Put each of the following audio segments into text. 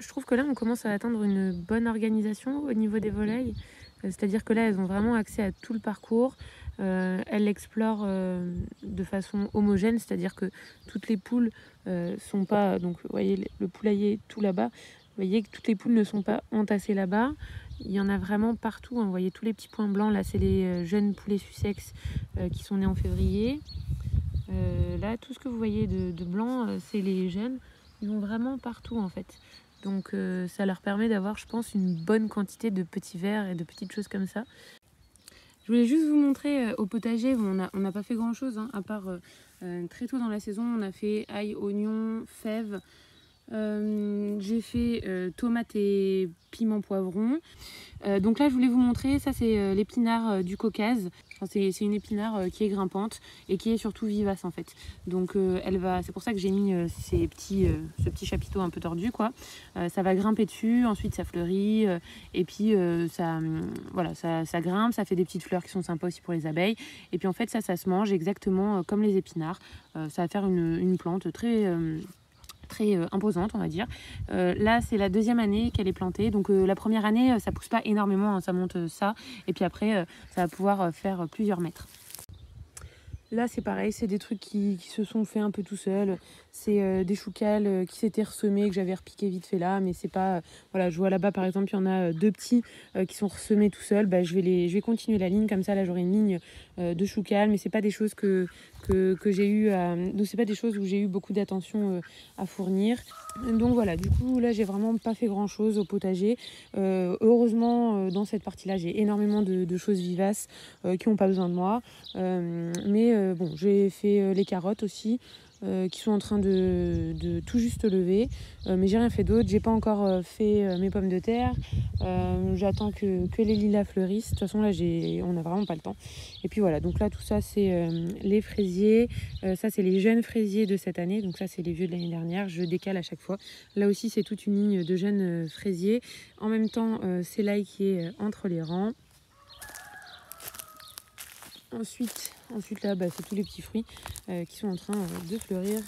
je trouve que là, on commence à atteindre une bonne organisation au niveau des volailles. C'est-à-dire que là, elles ont vraiment accès à tout le parcours. Elles l'explorent de façon homogène, c'est-à-dire que toutes les poules sont pas... Donc, vous voyez, le poulailler est tout là-bas. Vous voyez que toutes les poules ne sont pas entassées là-bas. Il y en a vraiment partout, hein. Vous voyez tous les petits points blancs. Là, c'est les jeunes poulets Sussex qui sont nés en février. Là, tout ce que vous voyez de blanc, c'est les jeunes. Ils vont vraiment partout, en fait. Donc ça leur permet d'avoir, je pense, une bonne quantité de petits vers et de petites choses comme ça. Je voulais juste vous montrer au potager, bon, on n'a pas fait grand chose, hein, à part très tôt dans la saison, on a fait ail, oignon, fèves. J'ai fait tomates et piment poivron. Donc là je voulais vous montrer, ça c'est l'épinard du Caucase. Enfin, c'est une épinard qui est grimpante et qui est surtout vivace en fait. Donc c'est pour ça que j'ai mis ce petit chapiteau un peu tordu quoi. Ça va grimper dessus, ensuite ça fleurit et puis ça grimpe, ça fait des petites fleurs qui sont sympas aussi pour les abeilles. Et puis en fait ça se mange exactement comme les épinards. Ça va faire une plante très imposante on va dire. Là c'est la deuxième année qu'elle est plantée, donc la première année ça pousse pas énormément, hein, ça monte ça et puis après ça va pouvoir faire plusieurs mètres. Là c'est pareil, c'est des trucs qui se sont faits un peu tout seuls. C'est des choucals qui s'étaient ressemés, que j'avais repiqué vite fait là, mais c'est pas... Voilà, je vois là-bas par exemple, il y en a deux petits qui sont ressemés tout seuls. Je vais continuer la ligne, comme ça là j'aurai une ligne de choucals, mais c'est pas des choses que j'ai eu donc c'est pas des choses où j'ai eu beaucoup d'attention à fournir. Donc voilà, du coup là j'ai vraiment pas fait grand chose au potager. Heureusement dans cette partie là j'ai énormément de choses vivaces qui n'ont pas besoin de moi. Mais bon, j'ai fait les carottes aussi qui sont en train de tout juste lever, mais j'ai rien fait d'autre. J'ai pas encore fait mes pommes de terre. J'attends que les lilas fleurissent. De toute façon là on a vraiment pas le temps. Et puis voilà, donc là tout ça c'est les fraisiers. Ça c'est les jeunes fraisiers de cette année, donc ça c'est les vieux de l'année dernière. Je décale à chaque fois. Là aussi c'est toute une ligne de jeunes fraisiers. En même temps c'est l'ail qui est entre les rangs. Ensuite là, c'est tous les petits fruits qui sont en train de fleurir.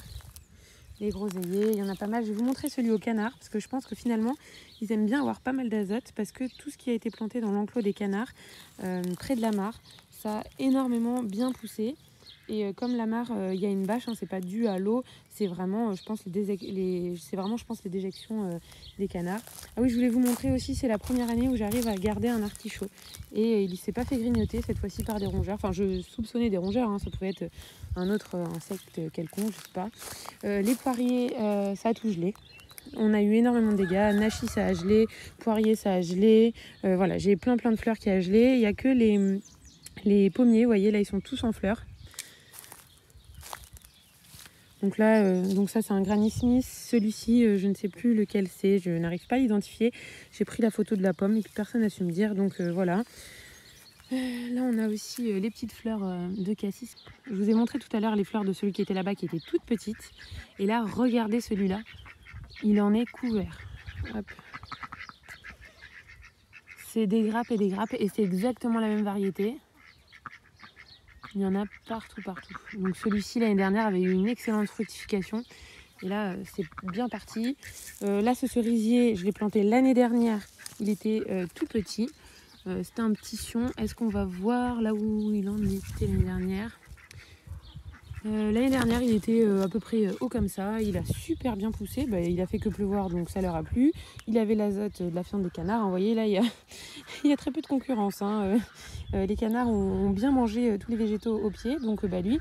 Les groseilliers, il y en a pas mal. Je vais vous montrer celui au canard parce que je pense que finalement, ils aiment bien avoir pas mal d'azote parce que tout ce qui a été planté dans l'enclos des canards, près de la mare, ça a énormément bien poussé. Et comme la mare, il y a une bâche, hein, c'est pas dû à l'eau, c'est vraiment, je pense, les déjections des canards. Ah oui, je voulais vous montrer aussi, c'est la première année où j'arrive à garder un artichaut. Et il ne s'est pas fait grignoter cette fois-ci par des rongeurs. Enfin, je soupçonnais des rongeurs, hein, ça pouvait être un autre insecte quelconque, je sais pas. Les poiriers, ça a tout gelé. On a eu énormément de dégâts. Nachi, ça a gelé. Poirier, ça a gelé. Voilà, j'ai plein de fleurs qui a gelé. Il n'y a que les pommiers, vous voyez, là, ils sont tous en fleurs. Donc là, donc ça c'est un Granny Smith. Celui-ci, je ne sais plus lequel c'est, je n'arrive pas à l'identifier. J'ai pris la photo de la pomme et puis personne n'a su me dire, donc voilà. Là on a aussi les petites fleurs de cassis. Je vous ai montré tout à l'heure les fleurs de celui qui était là-bas qui étaient toutes petites. Et là, regardez celui-là, il en est couvert. Hop. C'est des grappes et c'est exactement la même variété. Il y en a partout. Donc celui-ci l'année dernière avait eu une excellente fructification. Et là c'est bien parti. Là ce cerisier je l'ai planté l'année dernière. Il était tout petit. C'était un petit sion. Est-ce qu'on va voir là où il en était l'année dernière? L'année dernière il était à peu près haut comme ça. Il a super bien poussé. Il a fait que pleuvoir donc ça leur a plu. Il avait l'azote de la fiente des canards. Vous voyez là il y a très peu de concurrence, hein. Les canards ont bien mangé tous les végétaux au pied. Donc lui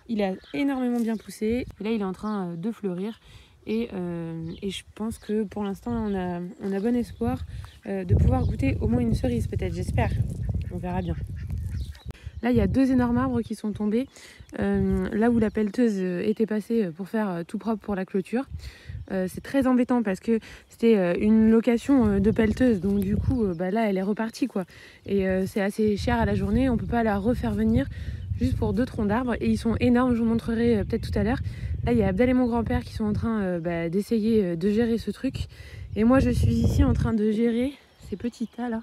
il a énormément bien poussé. Et là il est en train de fleurir. Et je pense que pour l'instant on a bon espoir de pouvoir goûter au moins une cerise peut-être, j'espère. On verra bien. Là, il y a deux énormes arbres qui sont tombés, là où la pelleteuse était passée pour faire tout propre pour la clôture. C'est très embêtant parce que c'était une location de pelleteuse, donc du coup, là, elle est repartie, quoi. Et c'est assez cher à la journée, on peut pas la refaire venir juste pour 2 troncs d'arbres. Et ils sont énormes, je vous montrerai peut-être tout à l'heure. Là, il y a Abdel et mon grand-père qui sont en train d'essayer de gérer ce truc. Et moi, je suis ici en train de gérer ces petits tas, là.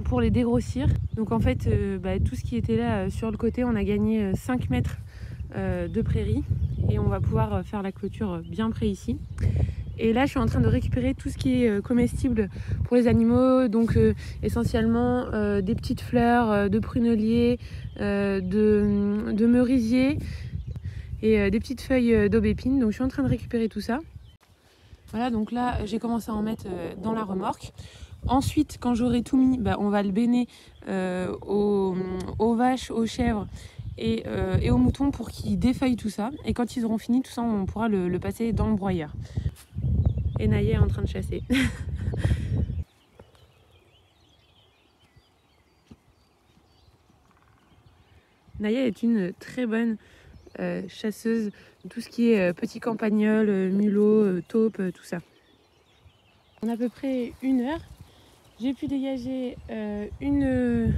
Pour les dégrossir. Donc en fait tout ce qui était là sur le côté, on a gagné 5 mètres de prairie et on va pouvoir faire la clôture bien près ici. Et là, je suis en train de récupérer tout ce qui est comestible pour les animaux, donc essentiellement des petites fleurs de prunelier, de merisier et des petites feuilles d'aubépine. Donc je suis en train de récupérer tout ça. Voilà, donc là, j'ai commencé à en mettre dans la remorque. Ensuite, quand j'aurai tout mis, on va le béner aux vaches, aux chèvres et aux moutons pour qu'ils défeuillent tout ça. Et quand ils auront fini tout ça, on pourra le passer dans le broyeur. Et Naya est en train de chasser. Naya est une très bonne chasseuse, tout ce qui est petit campagnol, mulot, taupe, tout ça. En à peu près 1 heure, j'ai pu dégager une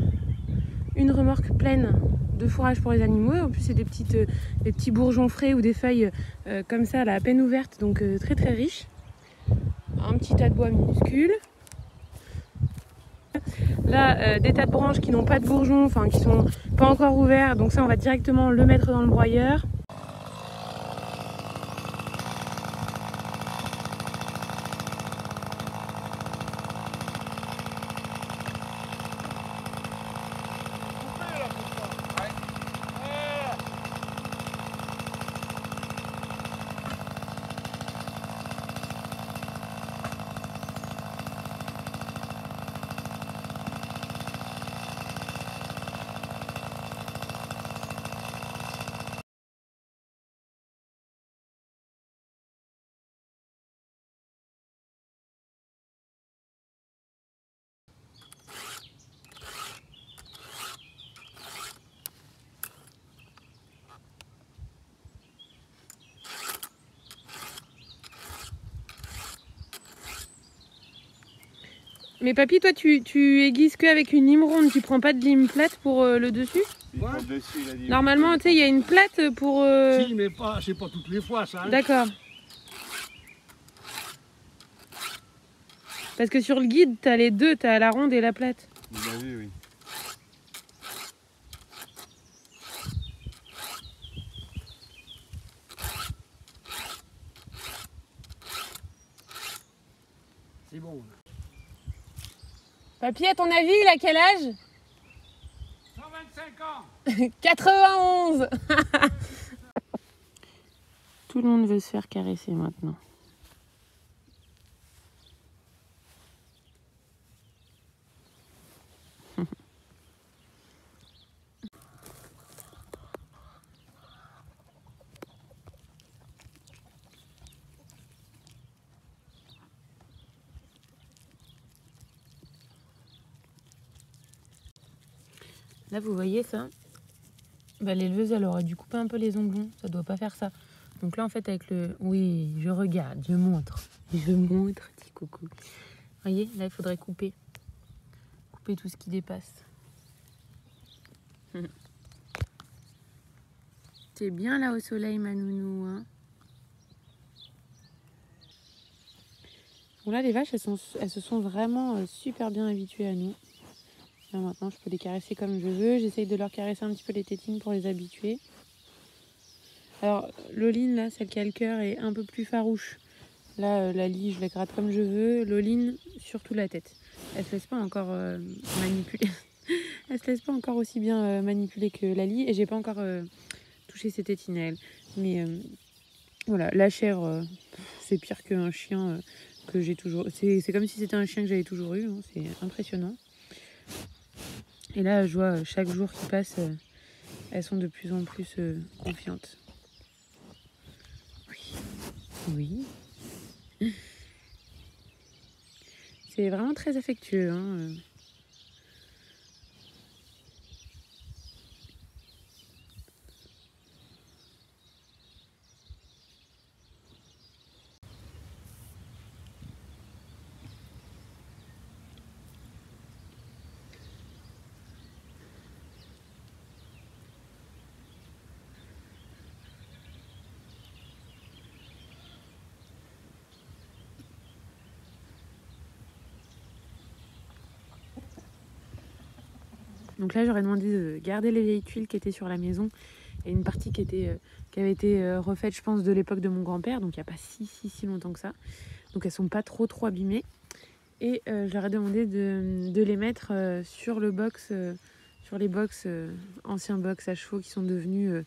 remorque pleine de fourrage pour les animaux. En plus, c'est des petits bourgeons frais ou des feuilles comme ça, là, à peine ouvertes, donc très très riches. Un petit tas de bois minuscule. Là, des tas de branches qui n'ont pas de bourgeons, enfin qui sont pas encore ouverts. Donc ça, on va directement le mettre dans le broyeur. Mais papy, toi, tu aiguises qu'avec une lime ronde, tu prends pas de lime plate pour le dessus? Normalement, tu sais, il y a une plate pour... Si, mais pas, c'est pas toutes les fois, ça. Hein. D'accord. Parce que sur le guide, t'as les deux, t'as la ronde et la plate. Vous l'avez, oui. C'est bon. Papy, à ton avis, il a quel âge? 125 ans. 91. Tout le monde veut se faire caresser maintenant. Là, vous voyez ça? L'éleveuse, elle aurait dû couper un peu les ongles. Ça doit pas faire ça. Donc là, en fait, avec le... Oui, je regarde, je montre. Je montre, petit coucou. Vous voyez, là, il faudrait couper. Couper tout ce qui dépasse. C'est bien là au soleil, ma nounou. Hein. Bon, là, les vaches, elles se sont vraiment super bien habituées à nous. Là, maintenant, je peux les caresser comme je veux. J'essaye de leur caresser un petit peu les tétines pour les habituer. Alors, Loline, là, celle qui a le cœur, est un peu plus farouche. Là, Lali, je la gratte comme je veux. Loline, surtout la tête. Elle se laisse pas encore manipuler. Elle se laisse pas encore aussi bien manipuler que Lali. Et j'ai pas encore touché ses tétines à elle. Mais voilà, la chèvre, c'est pire qu'un chien que j'ai toujours... C'est comme si c'était un chien que j'avais toujours eu. Hein. C'est impressionnant. Et là, je vois chaque jour qui passe, elles sont de plus en plus confiantes. Oui. Oui. C'est vraiment très affectueux. Hein. Donc là, j'aurais demandé de garder les vieilles tuiles qui étaient sur la maison et une partie qui avait été refaite, je pense, de l'époque de mon grand-père, donc il n'y a pas si longtemps que ça. donc elles sont pas trop abîmées. Et je leur ai demandé de les mettre sur le box, sur les box, anciens box à chevaux qui sont devenus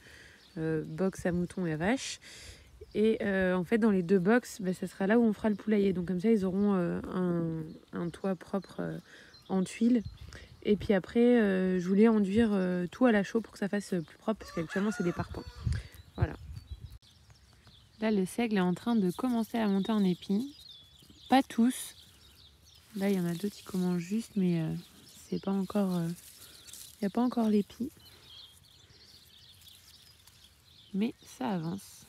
box à moutons et à vaches. Et en fait, dans les 2 box, ça sera là où on fera le poulailler. Donc comme ça, ils auront un toit propre en tuiles. Et puis après, je voulais enduire tout à la chaux pour que ça fasse plus propre, parce qu'actuellement, c'est des parpaings. Voilà. Là, le seigle est en train de commencer à monter en épis. Pas tous. Là, il y en a d'autres qui commencent juste, mais c'est pas encore... Il n'y a pas encore l'épi. Mais ça avance.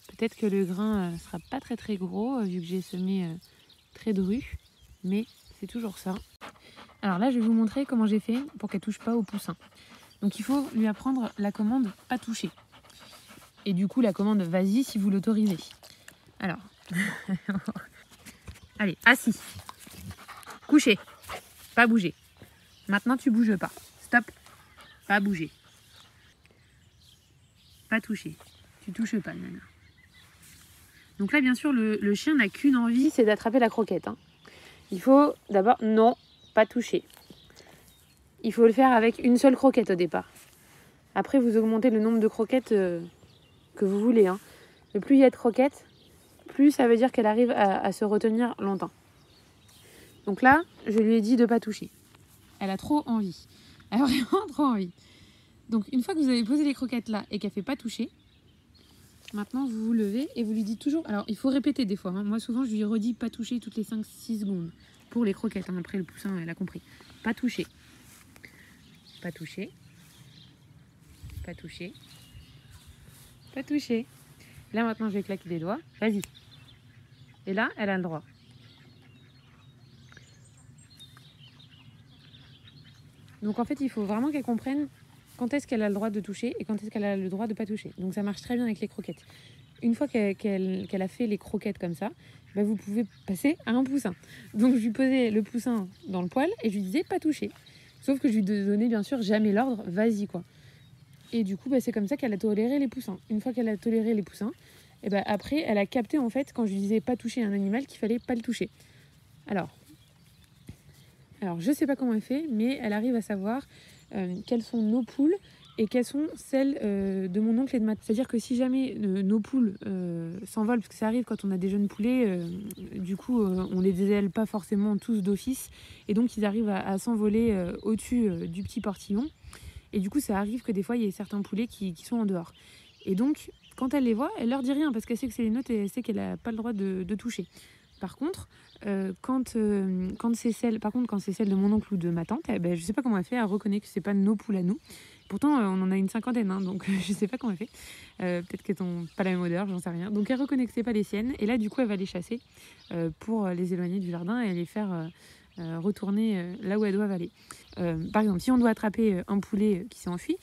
Peut-être que le grain sera pas très gros, vu que j'ai semé très dru. Mais c'est toujours ça. Alors là, je vais vous montrer comment j'ai fait pour qu'elle touche pas au poussin. Donc il faut lui apprendre la commande « pas toucher ». Et du coup, la commande « vas-y » si vous l'autorisez. Alors, allez, assis. Couché. Pas bouger. Maintenant, tu bouges pas. Stop. Pas bouger. Pas toucher. Tu touches pas, nana. Donc là, bien sûr, le chien n'a qu'une envie, c'est d'attraper la croquette. Hein. Il faut d'abord... Non, pas toucher. Il faut le faire avec une seule croquette au départ. Après, vous augmentez le nombre de croquettes que vous voulez. Hein. Le plus il y a de croquettes, plus ça veut dire qu'elle arrive à se retenir longtemps. Donc là, je lui ai dit de ne pas toucher. Elle a trop envie. Elle a vraiment trop envie. Donc une fois que vous avez posé les croquettes là et qu'elle ne fait pas toucher, maintenant vous vous levez et vous lui dites toujours... Alors il faut répéter des fois. Hein. Moi souvent je lui redis pas toucher toutes les 5-6 secondes. Pour les croquettes. Hein. Après le poussin, elle a compris. Pas toucher. Pas toucher. Pas toucher. Pas toucher. Là maintenant je vais claquer des doigts. Vas-y. Et là, elle a le droit. Donc en fait, il faut vraiment qu'elle comprenne quand est-ce qu'elle a le droit de toucher et quand est-ce qu'elle a le droit de ne pas toucher. Donc ça marche très bien avec les croquettes. Une fois qu'elle a fait les croquettes comme ça, vous pouvez passer à un poussin. Donc je lui posais le poussin dans le poêle et je lui disais pas toucher. Sauf que je lui donnais bien sûr jamais l'ordre, vas-y quoi. Et du coup, c'est comme ça qu'elle a toléré les poussins. Une fois qu'elle a toléré les poussins, et après, elle a capté en fait, quand je lui disais pas toucher un animal, qu'il fallait pas le toucher. Alors je sais pas comment elle fait, mais elle arrive à savoir quelles sont nos poules et quelles sont celles de mon oncle et de ma... C'est-à-dire que si jamais nos poules s'envolent, parce que ça arrive quand on a des jeunes poulets, du coup on les désèle pas forcément tous d'office, et donc ils arrivent à s'envoler au-dessus du petit portillon, et du coup ça arrive que des fois il y ait certains poulets qui sont en dehors. Et donc quand elle les voit, elle leur dit rien, parce qu'elle sait que c'est les nôtres et elle sait qu'elle n'a pas le droit de toucher. Par contre, quand c'est celle de mon oncle ou de ma tante, je sais pas comment elle fait, elle reconnaît que c'est pas nos poules à nous. Pourtant, on en a une 50aine, hein, donc je sais pas comment elle fait. Peut-être qu'elles n'ont pas la même odeur, j'en sais rien. Donc elle reconnaît que c'est pas les siennes, et là du coup elle va les chasser pour les éloigner du jardin et les faire retourner là où elles doivent aller. Par exemple, si on doit attraper un poulet qui s'est enfui,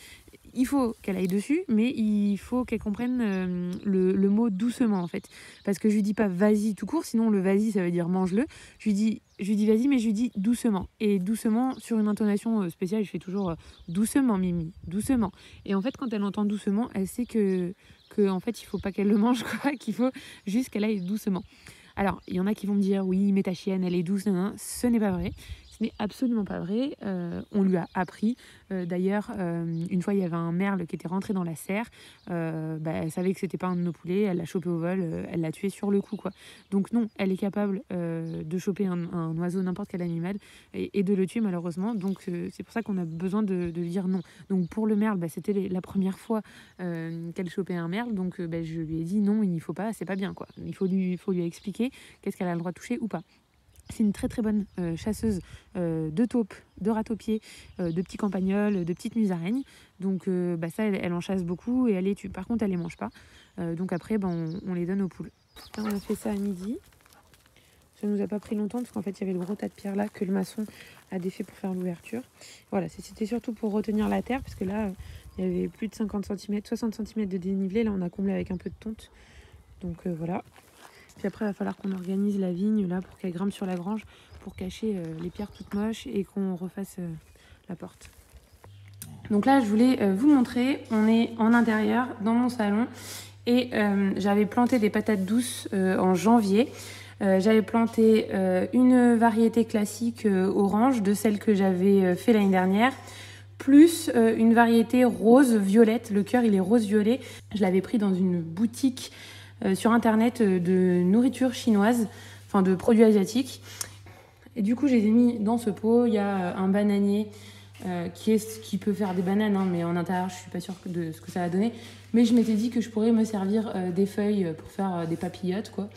il faut qu'elle aille dessus, mais il faut qu'elle comprenne le mot doucement en fait. Parce que je lui dis pas vas-y tout court, sinon le vas-y ça veut dire mange-le. Je lui dis vas-y, mais je lui dis doucement. Et doucement, sur une intonation spéciale, je fais toujours doucement Mimi, doucement. Et en fait, quand elle entend doucement, elle sait que en fait il faut pas qu'elle le mange, quoi, qu'il faut juste qu'elle aille doucement. Alors, il y en a qui vont me dire oui, mais ta chienne elle est douce, non, ce n'est pas vrai. Ce n'est absolument pas vrai. On lui a appris. D'ailleurs, une fois, il y avait un merle qui était rentré dans la serre. Elle savait que c'était pas un de nos poulets. Elle l'a chopé au vol. Elle l'a tué sur le coup, quoi. Donc non, elle est capable de choper un oiseau, n'importe quel animal, et de le tuer malheureusement. Donc c'est pour ça qu'on a besoin de dire non. Donc pour le merle, c'était la première fois qu'elle chopait un merle. Donc je lui ai dit non, il ne faut pas, c'est pas bien, quoi. Il faut lui expliquer qu'est-ce qu'elle a le droit de toucher ou pas. C'est une très très bonne chasseuse de taupes, de rats-aux-pieds, de petits campagnols, de petites musaraignes. Donc ça, elle en chasse beaucoup et elle les tue. Par contre, elle les mange pas. Donc après, on les donne aux poules. Là, on a fait ça à midi. Ça nous a pas pris longtemps parce qu'en fait, il y avait le gros tas de pierres là que le maçon a défait pour faire l'ouverture. Voilà, c'était surtout pour retenir la terre parce que là, il y avait plus de 50 cm, 60 cm de dénivelé. Là, on a comblé avec un peu de tonte. Donc voilà. Puis après, il va falloir qu'on organise la vigne là pour qu'elle grimpe sur la grange pour cacher les pierres toutes moches et qu'on refasse la porte. Donc là, je voulais vous montrer, on est en intérieur dans mon salon Et j'avais planté des patates douces en janvier. J'avais planté une variété classique orange de celle que j'avais fait l'année dernière, plus une variété rose violette. Le cœur il est rose violet. Je l'avais pris dans une boutique sur internet de nourriture chinoise, enfin de produits asiatiques. Et du coup je les ai mis dans ce pot. Il y a un bananier qui peut faire des bananes, hein, mais en intérieur je suis pas sûre de ce que ça va donner. Mais je m'étais dit que je pourrais me servir des feuilles pour faire des papillotes, quoi.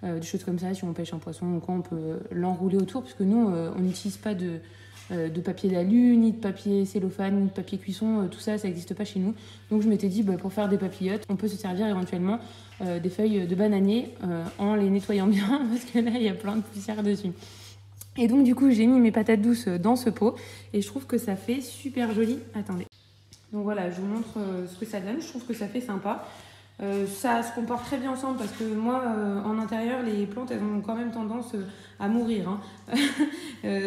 Des choses comme ça, si on pêche un poisson ou quoi, on peut l'enrouler autour, parce que nous on n'utilise pas de papier d'alu, ni de papier cellophane, ni de papier cuisson, tout ça, ça n'existe pas chez nous. Donc je m'étais dit, pour faire des papillotes, on peut se servir éventuellement des feuilles de bananier en les nettoyant bien, parce que là il y a plein de poussière dessus. Et donc du coup j'ai mis mes patates douces dans ce pot, et je trouve que ça fait super joli. Attendez. Donc voilà, je vous montre ce que ça donne, je trouve que ça fait sympa. Ça se comporte très bien ensemble parce que moi, en intérieur, les plantes, elles ont quand même tendance à mourir. Hein.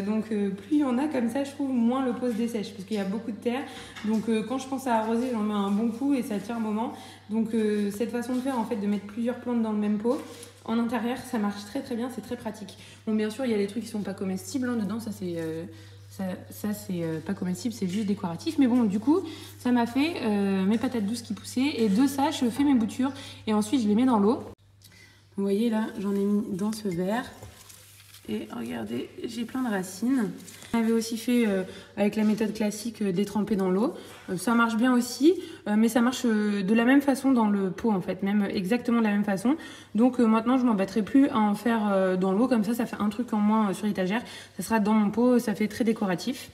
Donc plus il y en a comme ça, je trouve, moins le pot se dessèche parce qu'il y a beaucoup de terre. Donc quand je pense à arroser, j'en mets un bon coup et ça tient un moment. Donc cette façon de faire, en fait, de mettre plusieurs plantes dans le même pot, en intérieur, ça marche très très bien, c'est très pratique. Bon, bien sûr, il y a des trucs qui sont pas comestibles hein, dedans, ça c'est... Ça c'est pas comestible, c'est juste décoratif. Mais bon, du coup, ça m'a fait mes patates douces qui poussaient. Et de ça, je fais mes boutures. Et ensuite, je les mets dans l'eau. Vous voyez là, j'en ai mis dans ce verre. Et regardez, j'ai plein de racines. J'avais aussi fait avec la méthode classique détremper dans l'eau. Ça marche bien aussi, mais ça marche de la même façon dans le pot en fait, même exactement de la même façon. Donc maintenant je m'embêterai plus à en faire dans l'eau, comme ça fait un truc en moins sur l'étagère. Ça sera dans mon pot, ça fait très décoratif.